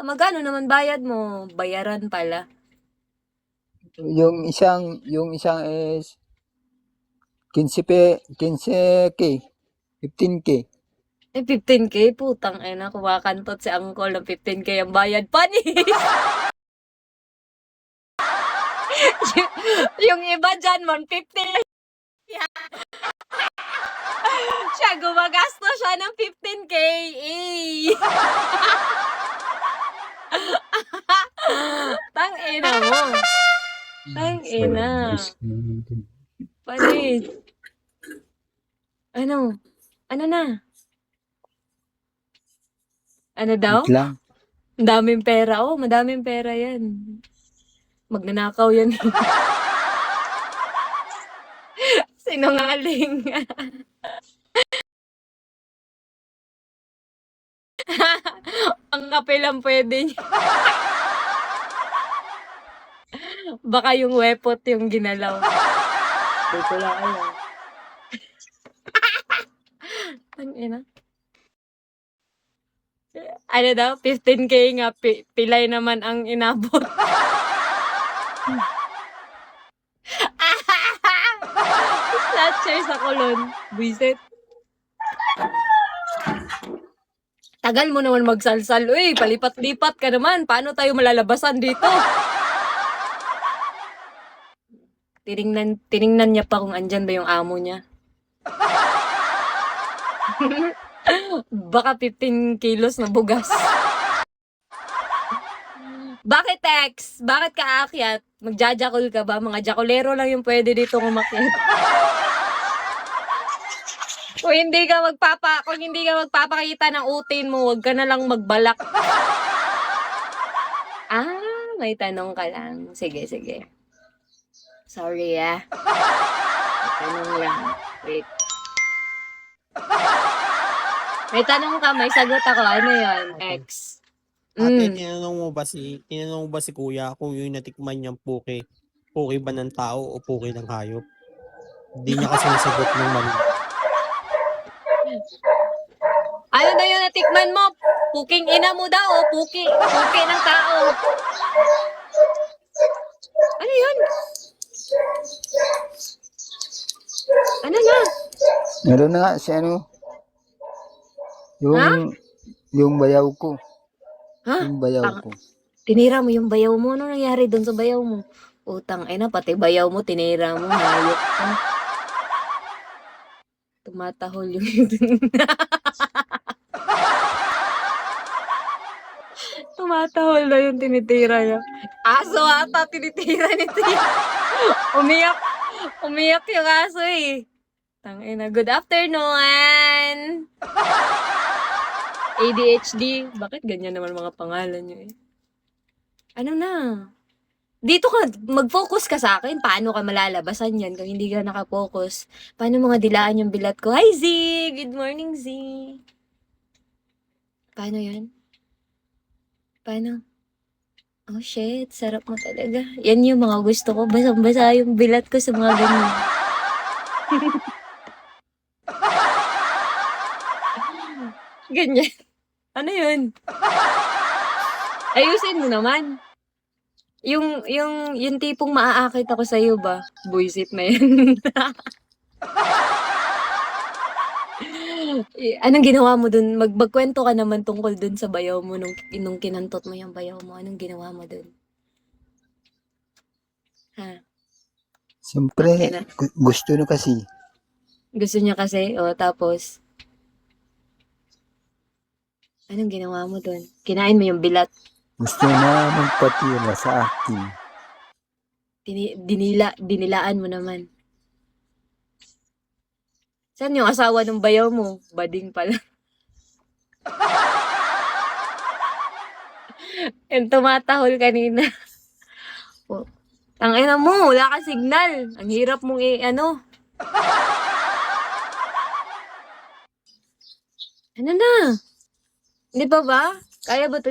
magkano naman bayad mo? Bayaran pala. Yung isang is 15K, 15K. 15K, putang ina, kumakantot si uncle ng 15K ang bayad. Panis! Yung iba dyan, 150. Siya, gumagasto siya ng 15K. Eh. Tang ina mo. Tang ina. Panis. Ano? Ano na? Ano daw? Wait lang. Ang daming pera. Oh, madaming pera yan. Magnanakaw yan. Sinungaling. Ang kape lang pwede niya. Baka yung wepot yung ginalaw. Hindi ko lang alam. Ang ina. Ano daw? 15K nga. Pilay naman ang inabot. Snatcher sa kulon. Buisit. Tagal mo naman magsalsal. Uy, palipat-lipat ka naman. Paano tayo malalabasan dito? Tiningnan niya pa kung andyan ba yung amo niya. Baka 15 kilos na bugas. Bakit, Tex? Bakit ka aakyat? Magjajakol ka ba? Mga jakolero lang yung pwede dito umakyat. Kung hindi ka magpapakita ng utin mo, wag ka na lang magbalak. Ah, may tanong ka lang. Sige, sige. Sorry, ah. May tanong lang. Wait. May tanong ka, may sagot ako. Ano yun, X? Ate, tinanong mo ba si kuya kung yung natikman niyang puke ba ng tao o puke ng hayop? Hindi niya kasi nasagot ng mali. Ano na yung natikman mo? Puking ina mo daw o puke ng tao? Ano yun? Ano na? Meron na nga si ano. Yung bayaw ko. Ha? Yung bayaw ko. Tinira mo yung bayaw mo. Ano nangyari doon sa bayaw mo? Utang ina, pati bayaw mo, tinira mo. Hayop ka. Tumatahol yung... Tumatahol na yung tinitira niya. Aso ata tinitira nito. Umiyak yung aso eh. Tangina, good afternoon! ADHD. Bakit ganyan naman mga pangalan niyo eh? Ano na? Dito ka, mag-focus ka sa akin. Paano ka malalabasan yan kung hindi ka nakafocus? Paano mga dilaan yung bilat ko? Hi, Z! Good morning, Z! Paano yan? Paano? Oh, shit. Sarap mo talaga. Yan yung mga gusto ko. Basang-basa yung bilat ko sa mga ganyan. Ganyan. Ano yun? Ayusin mo naman. Yung tipong maaakit ako sa'yo ba? Buisit na yan. Anong ginawa mo dun? Magkwento ka naman tungkol dun sa bayaw mo nung kinantot mo yung bayaw mo. Anong ginawa mo dun? Ha? Siyempre, gusto na kasi. Gusto niya kasi? O, tapos? Anong ginawa mo dun? Kinain mo yung bilat? Gusto na magpatira sa akin. Dinilaan mo naman. Saan yung asawa ng bayaw mo? Bading pala. Yung tumatahol kanina. Oh, tangina mo, wala kang signal. Ang hirap mong ano. Ano na? Di ba ba? Kaya ba